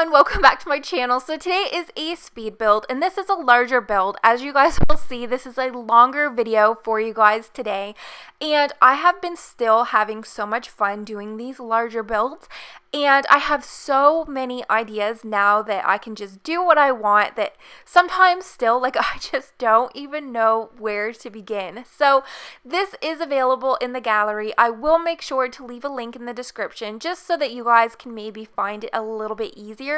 everyone, welcome back to my channel. So today is a speed build and this is a larger build. As you guys will see, this is a longer video for you guys today, and I have been still having so much fun doing these larger builds, and I have so many ideas now that I can just do what I want that sometimes still I just don't even know where to begin. So this is available in the gallery. I will make sure to leave a link in the description just so that you guys can maybe find it a little bit easier.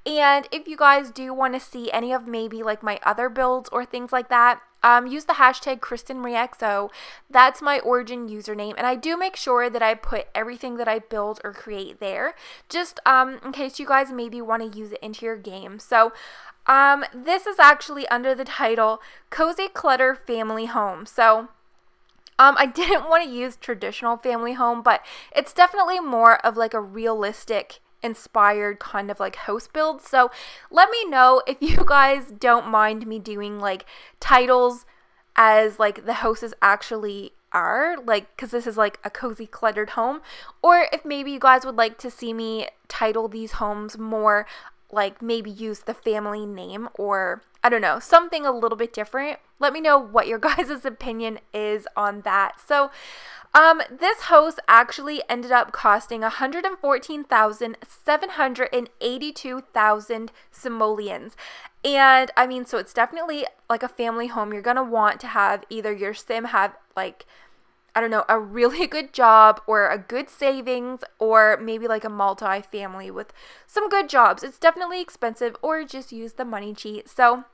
And if you guys do want to see any of maybe my other builds or things like that, use the hashtag Krystinmyriexo. That's my origin username, and I do make sure that I put everything that I build or create there, just in case you guys maybe want to use it into your game. So this is actually under the title Cozy Clutter Family Home. So I didn't want to use traditional family home, but it's definitely more of a realistic inspired kind of house build. So let me know if you guys don't mind me doing titles as the houses actually are, because this is a cozy cluttered home, or if maybe you guys would like to see me title these homes more maybe use the family name, or I don't know, something a little bit different. Let me know what your guys' opinion is on that. So this house actually ended up costing 114,782,000 simoleons. And I mean, so it's definitely a family home. You're going to want to have either your sim have I don't know, a really good job or a good savings, or maybe a multi-family with some good jobs. It's definitely expensive, or just use the money cheat. So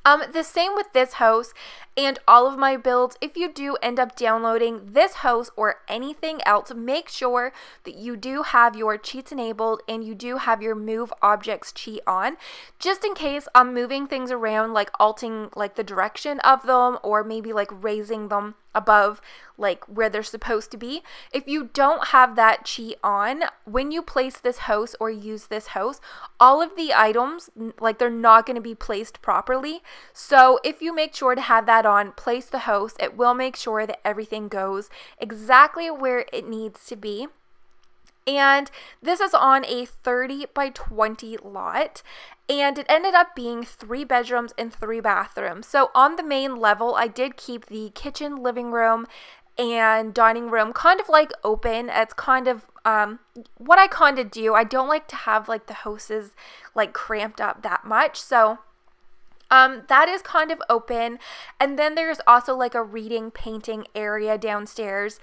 the same with this house and all of my builds. If you do end up downloading this house or anything else, make sure that you do have your cheats enabled and you do have your move objects cheat on, just in case I'm moving things around, alting the direction of them, or maybe raising them above where they're supposed to be. If you don't have that cheat on, when you place this house or use this house, all of the items they're not going to be placed properly. So if you make sure to have that on, place the house, it will make sure that everything goes exactly where it needs to be. And this is on a 30 by 20 lot, and it ended up being 3 bedrooms and 3 bathrooms. So on the main level, I did keep the kitchen, living room, and dining room kind of open. It's kind of what I kind of do. I don't like to have the houses cramped up that much. So that is kind of open. And then there's also a reading painting area downstairs,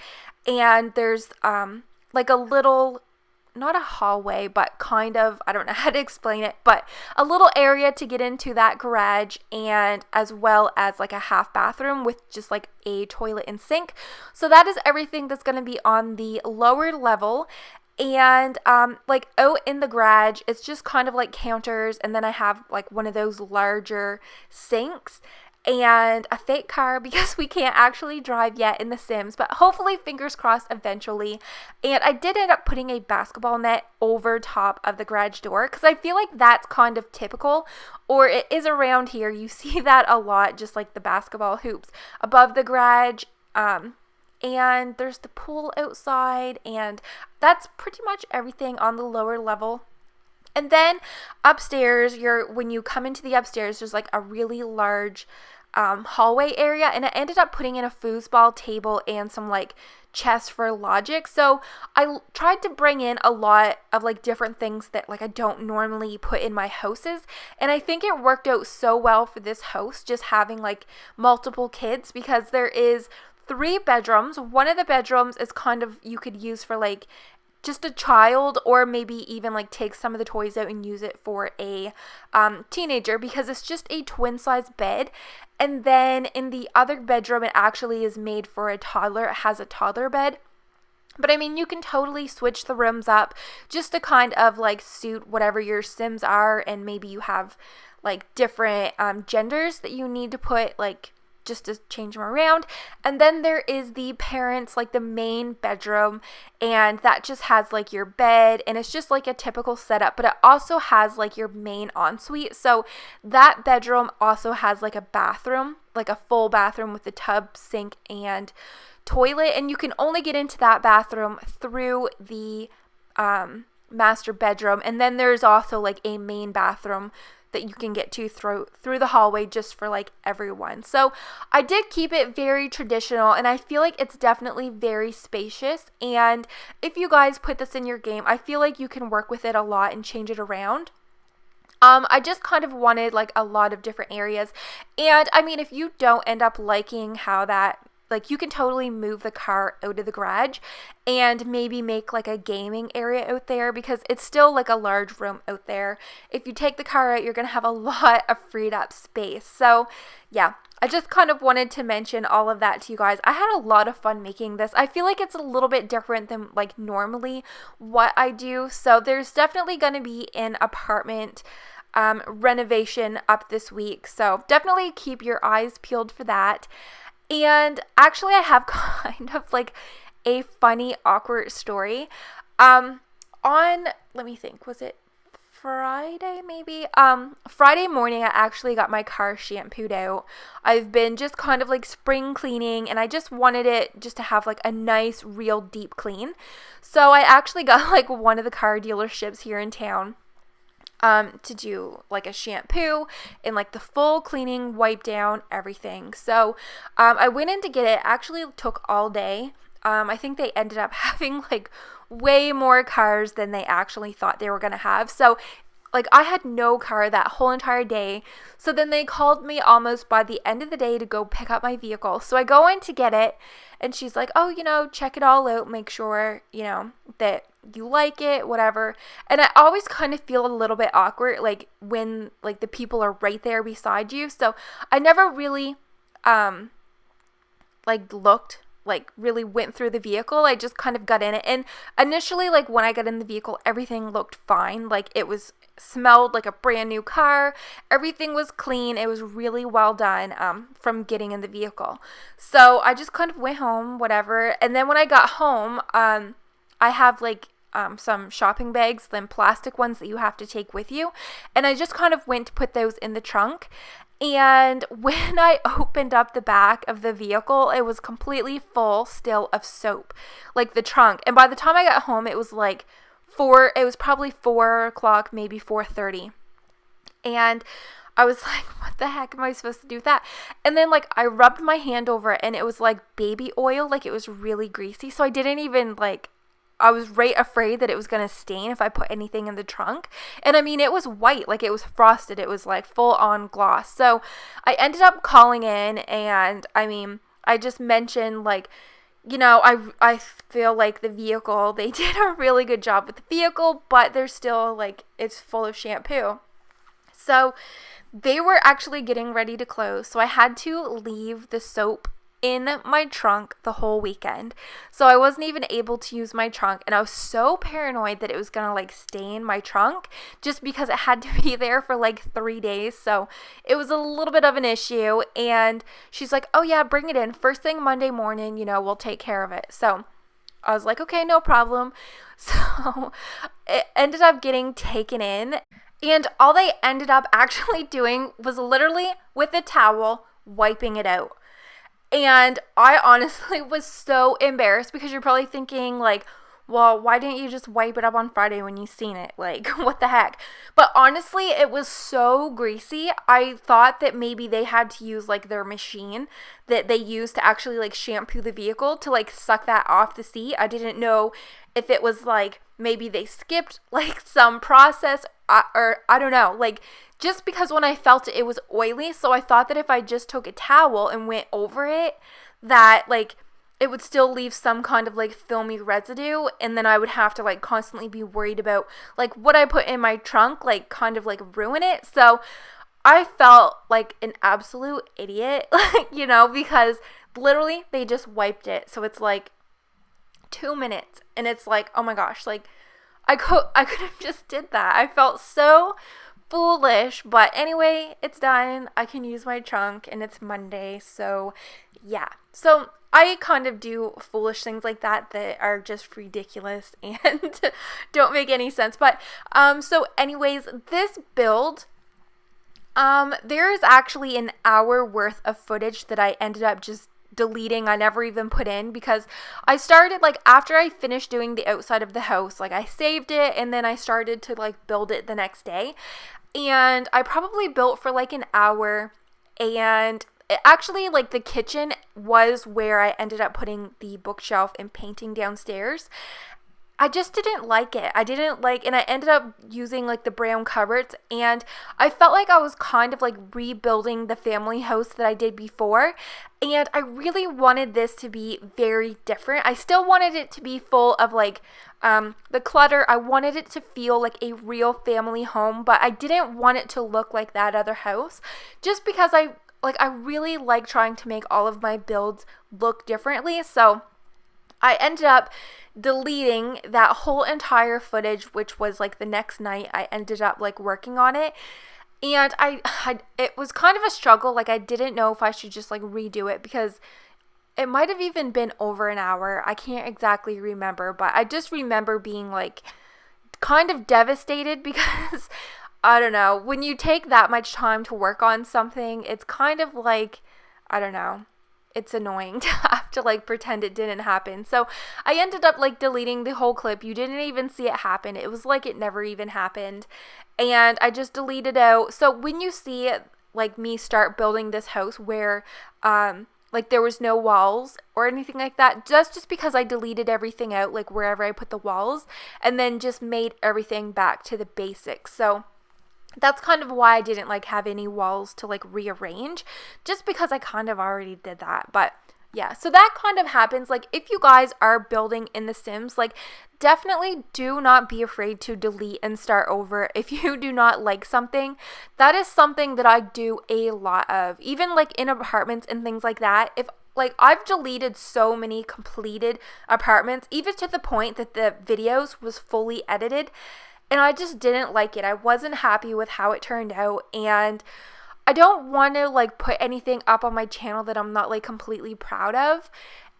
and there's a little, not a hallway, but kind of, I don't know how to explain it, but a little area to get into that garage, and as well as a half bathroom with just a toilet and sink. So that is everything that's going to be on the lower level. And out in the garage, it's just kind of counters, and then I have one of those larger sinks and a fake car, because we can't actually drive yet in The Sims, but hopefully, fingers crossed, eventually. And I did end up putting a basketball net over top of the garage door, because I feel that's kind of typical, or it is around here. You see that a lot, just the basketball hoops above the garage. And there's the pool outside, and that's pretty much everything on the lower level. And then upstairs, when you come into the upstairs, there's a really large hallway area, and I ended up putting in a foosball table and some chests for logic. So I tried to bring in a lot of different things that I don't normally put in my houses, and I think it worked out so well for this house, just having multiple kids, because there is 3 bedrooms. One of the bedrooms is kind of, you could use for just a child, or maybe even take some of the toys out and use it for a teenager, because it's just a twin size bed. And then in the other bedroom, it actually is made for a toddler. It has a toddler bed. But I mean, you can totally switch the rooms up just to kind of suit whatever your Sims are, and maybe you have different genders that you need to put just to change them around. And then there is the parents, the main bedroom, and that just has your bed, and it's just a typical setup, but it also has your main ensuite. So that bedroom also has a bathroom, a full bathroom with a tub, sink, and toilet, and you can only get into that bathroom through the master bedroom, and then there's also like a main bathroom that you can get to through the hallway just for like everyone. So I did keep it very traditional, and I feel like it's definitely very spacious. And if you guys put this in your game, I feel like you can work with it a lot and change it around. I just kind of wanted like a lot of different areas. And I mean, if you don't end up liking how that, like, you can totally move the car out of the garage and maybe make like a gaming area out there, because it's still like a large room out there. If you take the car out, you're going to have a lot of freed up space. So yeah, I just kind of wanted to mention all of that to you guys. I had a lot of fun making this. I feel like it's a little bit different than like normally what I do. So there's definitely going to be an apartment renovation up this week. So definitely keep your eyes peeled for that. And actually, I have kind of like a funny, awkward story. Let me think, was it Friday maybe? Friday morning, I actually got my car shampooed out. I've been just kind of like spring cleaning, and I just wanted it just to have like a nice, real deep clean. So I actually got like one of the car dealerships here in town to do like a shampoo and like the full cleaning, wipe down, everything. So I went in to get it. Actually took all day. I think they ended up having like way more cars than they actually thought they were going to have. So like I had no car that whole entire day. So then they called me almost by the end of the day to go pick up my vehicle. So I go in to get it, and she's like, oh, check it all out. Make sure, that you like it, whatever. And I always kind of feel a little bit awkward, like when like the people are right there beside you. So I never really, really went through the vehicle. I just kind of got in it. And initially, like when I got in the vehicle, everything looked fine. Like it smelled like a brand new car. Everything was clean. It was really well done from getting in the vehicle. So I just kind of went home, whatever. And then when I got home, I have like some shopping bags, then plastic ones that you have to take with you. And I just kind of went to put those in the trunk. And when I opened up the back of the vehicle, it was completely full still of soap, like the trunk. And by the time I got home, it was like it was probably 4 o'clock, maybe 4:30. And I was like, what the heck am I supposed to do with that? And then like I rubbed my hand over it, and it was like baby oil, like it was really greasy. So I didn't even I was right afraid that it was going to stain if I put anything in the trunk. And I mean, it was white, like it was frosted. It was like full on gloss. So I ended up calling in, and I mean, I just mentioned like, I feel like the vehicle, they did a really good job with the vehicle, but there's still like, it's full of shampoo. So they were actually getting ready to close. So I had to leave the soap in my trunk the whole weekend. So I wasn't even able to use my trunk, and I was so paranoid that it was gonna like stain my trunk just because it had to be there for like 3 days. So it was a little bit of an issue, and she's like, oh yeah, bring it in first thing Monday morning, we'll take care of it. So I was like, okay, no problem. So it ended up getting taken in, and all they ended up actually doing was literally with a towel wiping it out. And I honestly was so embarrassed, because you're probably thinking like, well, why didn't you just wipe it up on Friday when you seen it? Like, what the heck? But honestly, it was so greasy. I thought that maybe they had to use like their machine that they use to actually like shampoo the vehicle to like suck that off the seat. I didn't know if it was like maybe they skipped like some process, or I don't know, like just because when I felt it, it was oily. So I thought that if I just took a towel and went over it, that like it would still leave some kind of like filmy residue, and then I would have to like constantly be worried about like what I put in my trunk, like kind of like ruin it. So I felt like an absolute idiot, because literally they just wiped it. So it's like 2 minutes, and it's like, oh my gosh, like I could have just did that. I felt so foolish, but anyway, it's done. I can use my trunk, and it's Monday. So yeah. So I kind of do foolish things like that are just ridiculous and don't make any sense. But so anyways, this build, there's actually an hour worth of footage that I ended up just deleting. I never even put in, because I started, like, after I finished doing the outside of the house, like, I saved it and then I started to like build it the next day, and I probably built for like an hour. And actually, like, the kitchen was where I ended up putting the bookshelf and painting downstairs. I just didn't like it. And I ended up using like the brown cupboards, and I felt like I was kind of like rebuilding the family house that I did before. And I really wanted this to be very different. I still wanted it to be full of like the clutter. I wanted it to feel like a real family home, but I didn't want it to look like that other house, just because I really like trying to make all of my builds look differently. So I ended up deleting that whole entire footage, which was like the next night I ended up like working on it. And it was kind of a struggle. Like, I didn't know if I should just like redo it, because it might have even been over an hour. I can't exactly remember, but I just remember being like kind of devastated, because I don't know, when you take that much time to work on something, it's kind of like, I don't know, it's annoying to have to like pretend it didn't happen. So I ended up like deleting the whole clip. You didn't even see it happen. It was like it never even happened. And I just deleted out. So when you see like me start building this house where like there was no walls or anything like that, just because I deleted everything out, like wherever I put the walls, and then just made everything back to the basics. So that's kind of why I didn't like have any walls to like rearrange, just because I kind of already did that. But yeah, so that kind of happens. Like, if you guys are building in The Sims, like, definitely do not be afraid to delete and start over if you do not like something. That is something that I do a lot of, even like in apartments and things like that. If like, I've deleted so many completed apartments, even to the point that the videos was fully edited, and I just didn't like it. I wasn't happy with how it turned out, and I don't want to like put anything up on my channel that I'm not like completely proud of.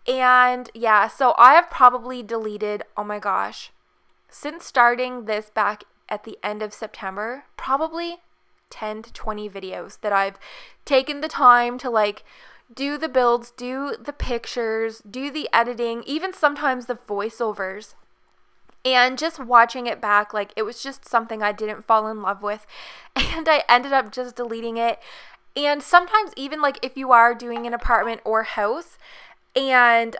And yeah, so I have probably deleted, oh my gosh, since starting this back at the end of September, probably 10 to 20 videos that I've taken the time to like do the builds, do the pictures, do the editing, even sometimes the voiceovers. And just watching it back, like, it was just something I didn't fall in love with, and I ended up just deleting it. And sometimes even like if you are doing an apartment or house, and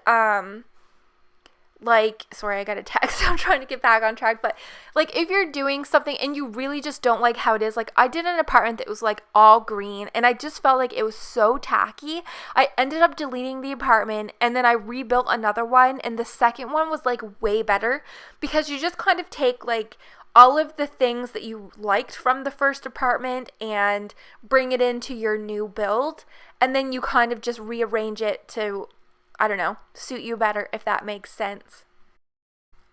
like, sorry, I got a text. I'm trying to get back on track. But like, if you're doing something and you really just don't like how it is, like, I did an apartment that was like all green, and I just felt like it was so tacky. I ended up deleting the apartment, and then I rebuilt another one, and the second one was like way better, because you just kind of take like all of the things that you liked from the first apartment and bring it into your new build, and then you kind of just rearrange it to, I don't know, suit you better, if that makes sense.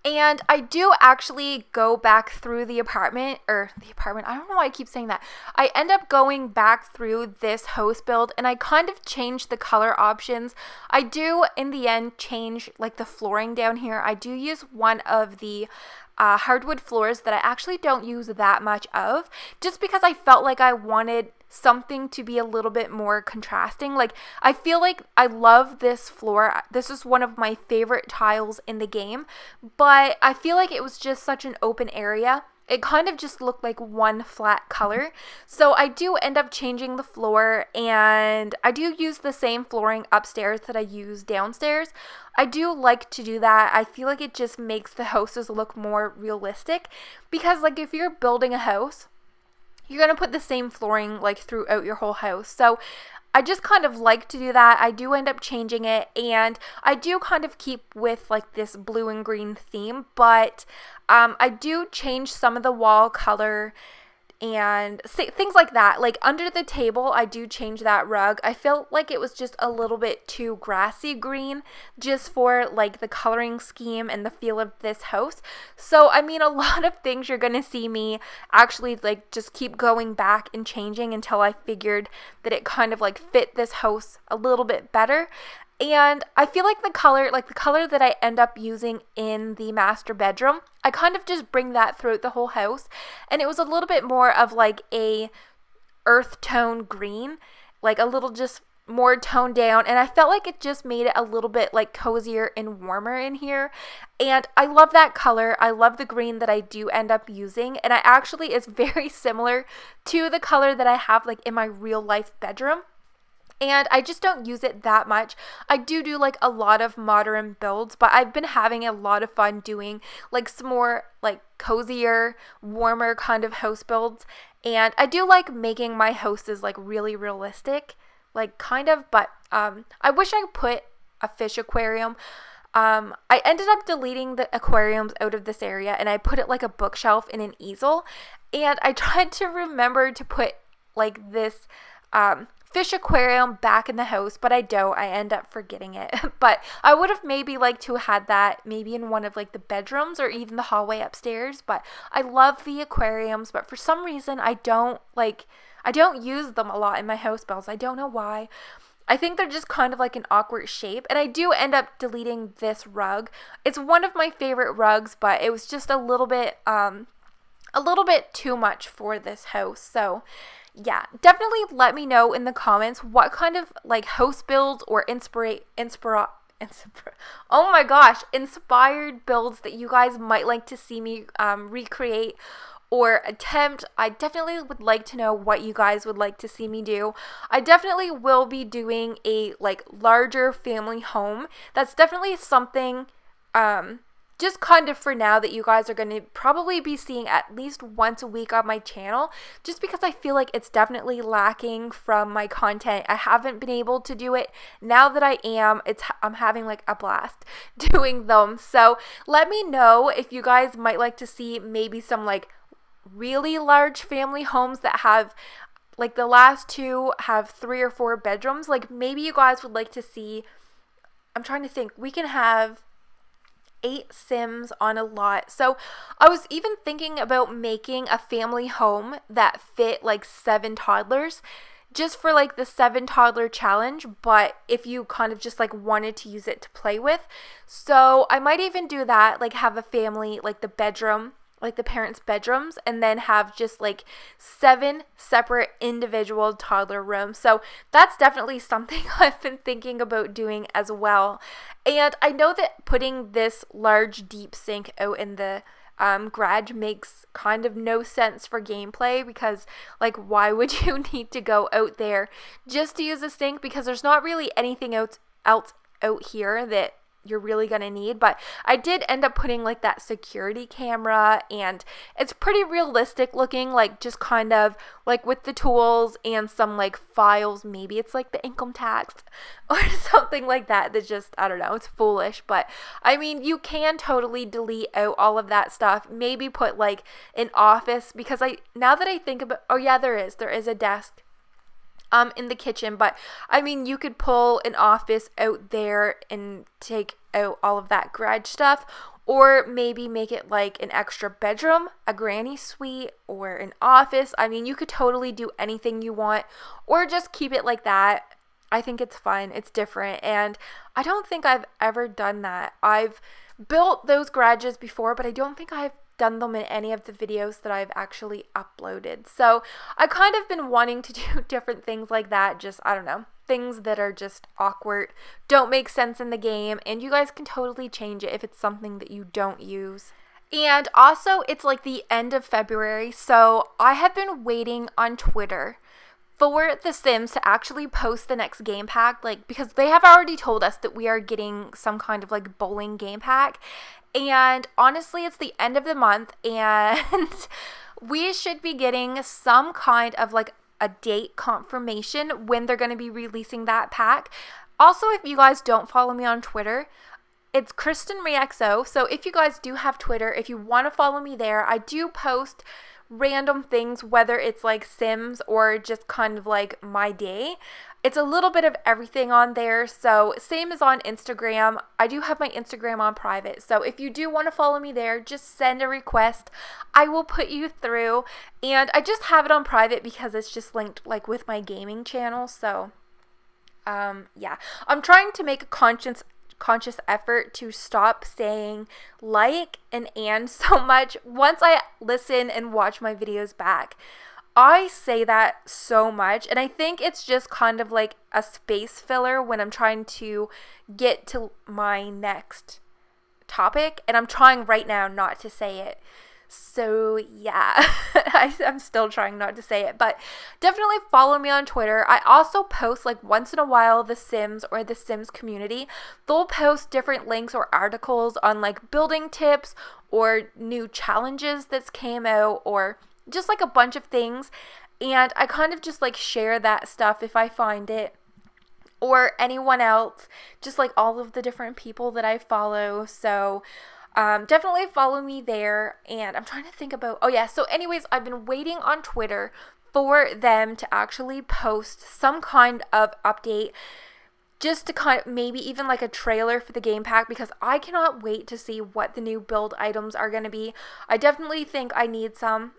And I do actually go back through the apartment, I don't know why I keep saying that. I end up going back through this house build, and I kind of change the color options. I do, in the end, change like the flooring down here. I do use one of the hardwood floors that I actually don't use that much of, just because I felt like I wanted something to be a little bit more contrasting. Like, I feel like I love this floor. This is one of my favorite tiles in the game, but I feel like it was just such an open area. It kind of just looked like one flat color. So I do end up changing the floor, and I do use the same flooring upstairs that I use downstairs. I do like to do that. I feel like it just makes the houses look more realistic, because like if you're building a house, you're going to put the same flooring like throughout your whole house. So I just kind of like to do that. I do end up changing it, and I do kind of keep with like this blue and green theme, but I do change some of the wall color and things like that. Like under the table, I do change that rug. I felt like it was just a little bit too grassy green just for like the coloring scheme and the feel of this house. So I mean, a lot of things you're gonna see me actually like just keep going back and changing until I figured that it kind of like fit this house a little bit better. And I feel like the color that I end up using in the master bedroom, I kind of just bring that throughout the whole house. And it was a little bit more of like a earth tone green, like a little just more toned down, and I felt like it just made it a little bit like cozier and warmer in here. And I love that color. I love the green that I do end up using, and I actually is very similar to the color that I have like in my real life bedroom. And I just don't use it that much. I do like a lot of modern builds, but I've been having a lot of fun doing like some more like cozier, warmer kind of house builds. And I do like making my houses like really realistic, like kind of, but I wish I put a fish aquarium. I ended up deleting the aquariums out of this area, and I put it like a bookshelf in an easel. And I tried to remember to put like this fish aquarium back in the house, but I don't. I end up forgetting it. But I would have maybe liked to have had that maybe in one of like the bedrooms or even the hallway upstairs. But I love the aquariums, but for some reason I don't use them a lot in my house builds. I don't know why. I think they're just kind of like an awkward shape, and I do end up deleting this rug. It's one of my favorite rugs, but it was just a little bit too much for this house. So yeah, definitely let me know in the comments what kind of like house builds or inspired builds that you guys might like to see me recreate or attempt. I definitely would like to know what you guys would like to see me do. I definitely will be doing a like larger family home. That's definitely something just kind of for now that you guys are going to probably be seeing at least once a week on my channel, just because I feel like it's definitely lacking from my content. I haven't been able to do it. Now that I am, I'm having like a blast doing them. So let me know if you guys might like to see maybe some like really large family homes that have like the last two have 3 or 4 bedrooms. Like maybe you guys would like to see, I'm trying to think, we can have 8 Sims on a lot. So I was even thinking about making a family home that fit like 7 toddlers, just for like the 7 toddler challenge, but if you kind of just like wanted to use it to play with. So I might even do that, like have a family, like the bedroom, like the parents' bedrooms, and then have just like 7 separate individual toddler rooms. So that's definitely something I've been thinking about doing as well. And I know that putting this large deep sink out in the garage makes kind of no sense for gameplay, because like why would you need to go out there just to use a sink, because there's not really anything else out here that you're really gonna need. But I did end up putting like that security camera, and it's pretty realistic looking, like just kind of like with the tools and some like files. Maybe it's like the income tax or something like that. That's just, I don't know, it's foolish. But I mean, you can totally delete out all of that stuff. Maybe put like an office, because now that I think about, oh yeah, there is a desk in the kitchen. But I mean, you could pull an office out there and take out all of that garage stuff, or maybe make it like an extra bedroom, a granny suite, or an office. I mean, you could totally do anything you want, or just keep it like that. I think it's fun, it's different, and I don't think I've ever done that. I've built those garages before, but I don't think I've done them in any of the videos that I've actually uploaded. So I kind of been wanting to do different things like that, just, I don't know, things that are just awkward, don't make sense in the game, and you guys can totally change it if it's something that you don't use. And also, it's like the end of February, so I have been waiting on Twitter for The Sims to actually post the next game pack, like, because they have already told us that we are getting some kind of like bowling game pack. And honestly, it's the end of the month, and we should be getting some kind of like a date confirmation when they're going to be releasing that pack. Also, if you guys don't follow me on Twitter, it's Krystinmyriexo. So if you guys do have Twitter, if you want to follow me there, I do post random things, whether it's like Sims or just kind of like my day. It's a little bit of everything on there. So same as on Instagram. I do have my Instagram on private. So if you do want to follow me there, just send a request. I will put you through. And I just have it on private because it's just linked like with my gaming channel. So yeah, I'm trying to make a conscious effort to stop saying like and so much once I listen and watch my videos back. I say that so much, and I think it's just kind of like a space filler when I'm trying to get to my next topic, and I'm trying right now not to say it. So yeah, I'm still trying not to say it, but definitely follow me on Twitter. I also post like once in a while The Sims or The Sims community. They'll post different links or articles on like building tips or new challenges that's came out or just like a bunch of things. And I kind of just like share that stuff if I find it, or anyone else, just like all of the different people that I follow. So definitely follow me there. And I'm trying to think about, oh yeah, so anyways, I've been waiting on Twitter for them to actually post some kind of update, just to kind of maybe even like a trailer for the game pack, because I cannot wait to see what the new build items are going to be. I definitely think I need some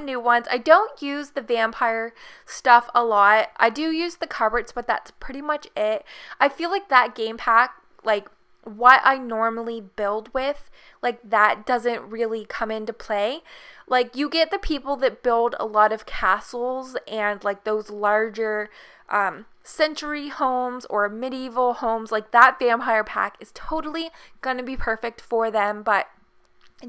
new ones. I don't use the vampire stuff a lot. I do use the cupboards, but that's pretty much it. I feel like that game pack, like what I normally build with, like that doesn't really come into play. Like you get the people that build a lot of castles and like those larger century homes or medieval homes, like that vampire pack is totally gonna be perfect for them. But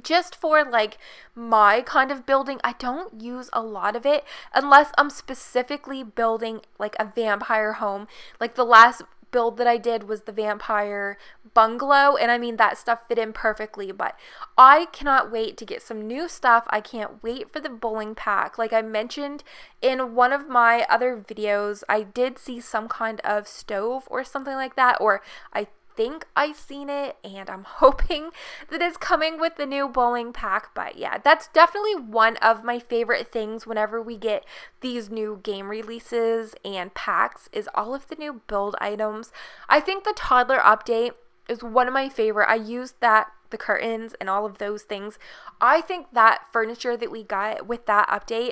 just for like my kind of building, I don't use a lot of it unless I'm specifically building like a vampire home. Like the last build that I did was the vampire bungalow, and I mean that stuff fit in perfectly. But I cannot wait to get some new stuff. I can't wait for the bowling pack. Like I mentioned in one of my other videos, I did see some kind of stove or something like that, or I think I seen it, and I'm hoping that it's coming with the new bowling pack. But yeah, that's definitely one of my favorite things whenever we get these new game releases and packs, is all of the new build items. I think the toddler update is one of my favorite. I used that, the curtains and all of those things. I think that furniture that we got with that update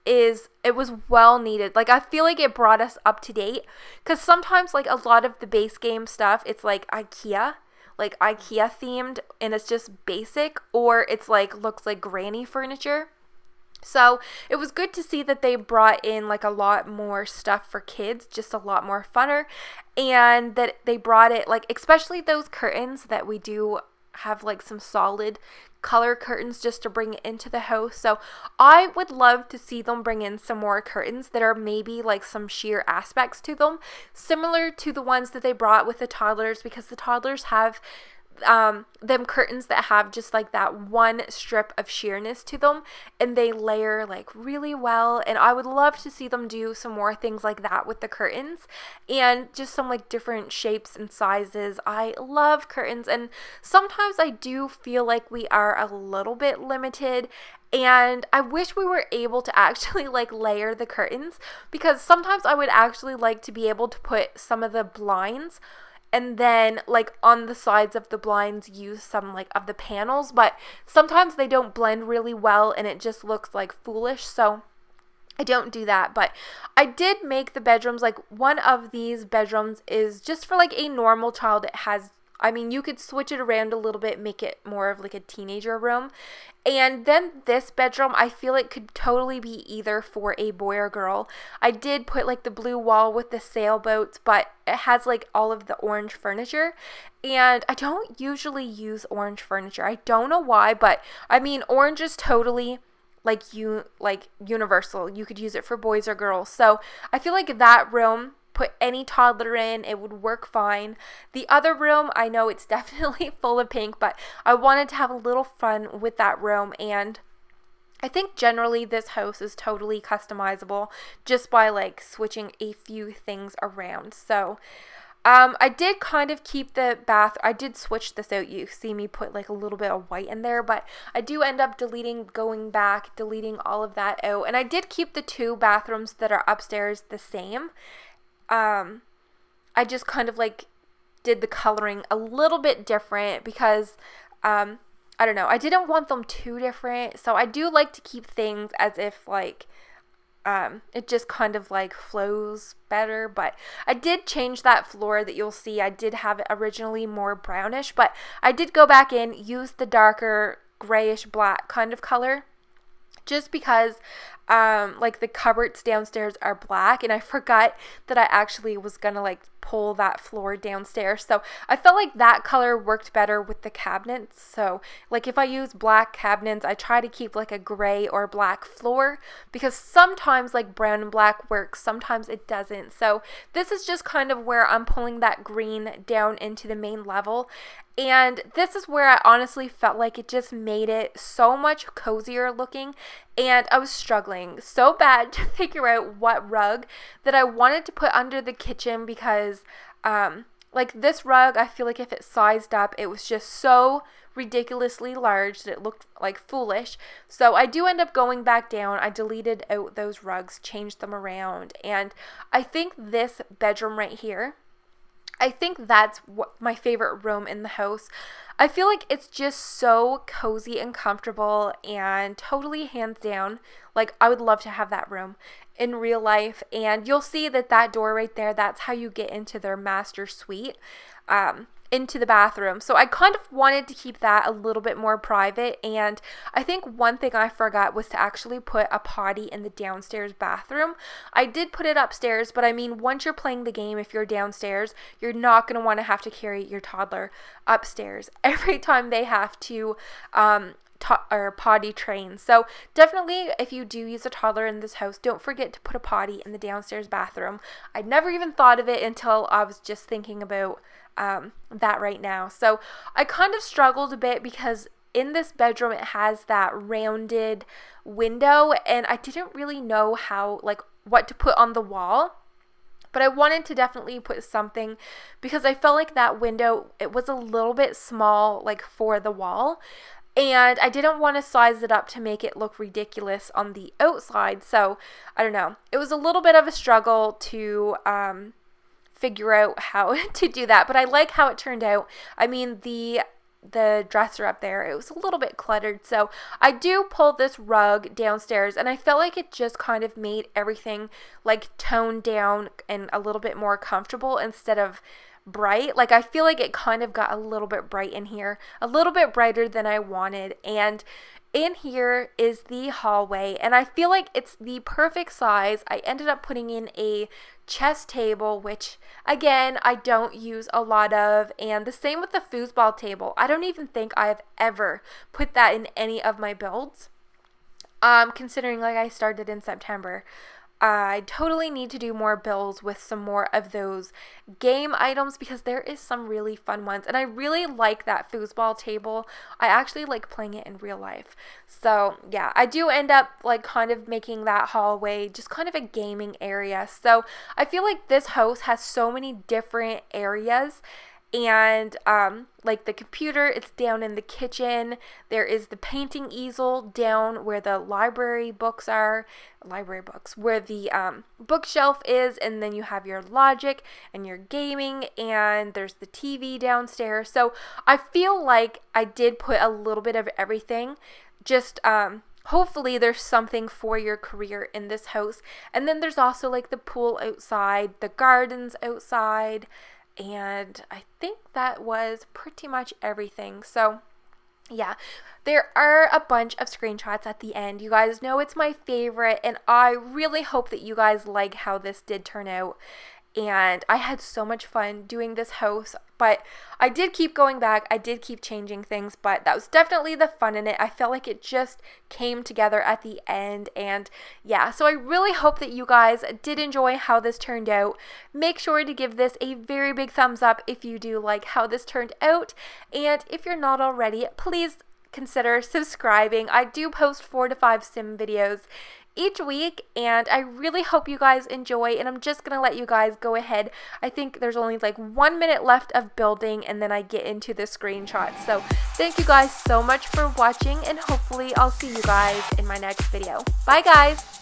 it was well needed. Like I feel like it brought us up to date, because sometimes like a lot of the base game stuff, it's like IKEA themed, and it's just basic, or it's like looks like granny furniture. So it was good to see that they brought in like a lot more stuff for kids, just a lot more funner, and that they brought it like, especially those curtains that we do have like some solid color curtains just to bring it into the house. So I would love to see them bring in some more curtains that are maybe like some sheer aspects to them, similar to the ones that they brought with the toddlers, because the toddlers have them curtains that have just like that one strip of sheerness to them, and they layer like really well. And I would love to see them do some more things like that with the curtains, and just some like different shapes and sizes. I love curtains, and sometimes I do feel like we are a little bit limited, and I wish we were able to actually like layer the curtains, because sometimes I would actually like to be able to put some of the blinds, and then like on the sides of the blinds use some like of the panels, but sometimes they don't blend really well and it just looks like foolish, so I don't do that. But I did make the bedrooms, like one of these bedrooms is just for like a normal child. It has, I mean, you could switch it around a little bit, make it more of like a teenager room. And then this bedroom, I feel it could totally be either for a boy or girl. I did put like the blue wall with the sailboats, but it has like all of the orange furniture. And I don't usually use orange furniture. I don't know why, but I mean, orange is totally like universal. You could use it for boys or girls. So I feel like that room, put any toddler in, it would work fine. The other room, I know it's definitely full of pink, but I wanted to have a little fun with that room, and I think generally this house is totally customizable just by like switching a few things around. So I did kind of keep the bath. I did switch this out. You see me put like a little bit of white in there, but I do end up going back, deleting all of that out. And I did keep the two bathrooms that are upstairs the same. I just kind of like did the coloring a little bit different because, I don't know, I didn't want them too different. So I do like to keep things as if like, it just kind of like flows better. But I did change that floor that you'll see. I did have it originally more brownish, but I did go back in, use the darker grayish black kind of color just because like the cupboards downstairs are black, and I forgot that I actually was gonna like pull that floor downstairs, so I felt like that color worked better with the cabinets. So like if I use black cabinets, I try to keep like a gray or black floor, because sometimes like brown and black works, sometimes it doesn't. So this is just kind of where I'm pulling that green down into the main level, and this is where I honestly felt like it just made it so much cozier looking. And I was struggling so bad to figure out what rug that I wanted to put under the kitchen, because like this rug, I feel like if it sized up, it was just so ridiculously large that it looked like foolish. So I do end up going back down. I deleted out those rugs, changed them around, and I think this bedroom right here, I think that's what my favorite room in the house. I feel like it's just so cozy and comfortable, and totally hands down, like I would love to have that room in real life. And you'll see that that door right there, that's how you get into their master suite, into the bathroom. So I kind of wanted to keep that a little bit more private, and I think one thing I forgot was to actually put a potty in the downstairs bathroom. I did put it upstairs, but I mean, once you're playing the game, if you're downstairs, you're not going to want to have to carry your toddler upstairs every time they have to or potty train. So definitely, if you do use a toddler in this house, don't forget to put a potty in the downstairs bathroom. I'd never even thought of it until I was just thinking about that right now. So I kind of struggled a bit, because in this bedroom it has that rounded window, and I didn't really know how, like, what to put on the wall. But I wanted to definitely put something, because I felt like that window, it was a little bit small, like for the wall, and I didn't want to size it up to make it look ridiculous on the outside. So I don't know, it was a little bit of a struggle to figure out how to do that, but I like how it turned out. I mean, the dresser up there, it was a little bit cluttered, so I do pull this rug downstairs, and I felt like it just kind of made everything like toned down and a little bit more comfortable instead of bright. Like I feel like it kind of got a little bit bright in here, a little bit brighter than I wanted. And in here is the hallway, and I feel like it's the perfect size. I ended up putting in a chess table, which again, I don't use a lot of, and the same with the foosball table. I don't even think I've ever put that in any of my builds, considering like I started in September. I totally need to do more builds with some more of those game items, because there is some really fun ones, and I really like that foosball table. I actually like playing it in real life. So yeah, I do end up like kind of making that hallway just kind of a gaming area. So I feel like this house has so many different areas. And like the computer, it's down in the kitchen. There is the painting easel down where the library books, where the bookshelf is, and then you have your logic and your gaming, and there's the TV downstairs. So I feel like I did put a little bit of everything. Just hopefully there's something for your career in this house. And then there's also like the pool outside, the gardens outside, and I think that was pretty much everything. So yeah, there are a bunch of screenshots at the end. You guys know it's my favorite, and I really hope that you guys like how this did turn out. And I had so much fun doing this house, but I did keep going back. I did keep changing things, but that was definitely the fun in it. I felt like it just came together at the end, and yeah, so I really hope that you guys did enjoy how this turned out. Make sure to give this a very big thumbs up if you do like how this turned out, and if you're not already, please consider subscribing. I do post 4 to 5 sim videos each week, and I really hope you guys enjoy, and I'm just gonna let you guys go ahead. I think there's only like 1 minute left of building, and then I get into the screenshots. So thank you guys so much for watching, and hopefully I'll see you guys in my next video. Bye guys!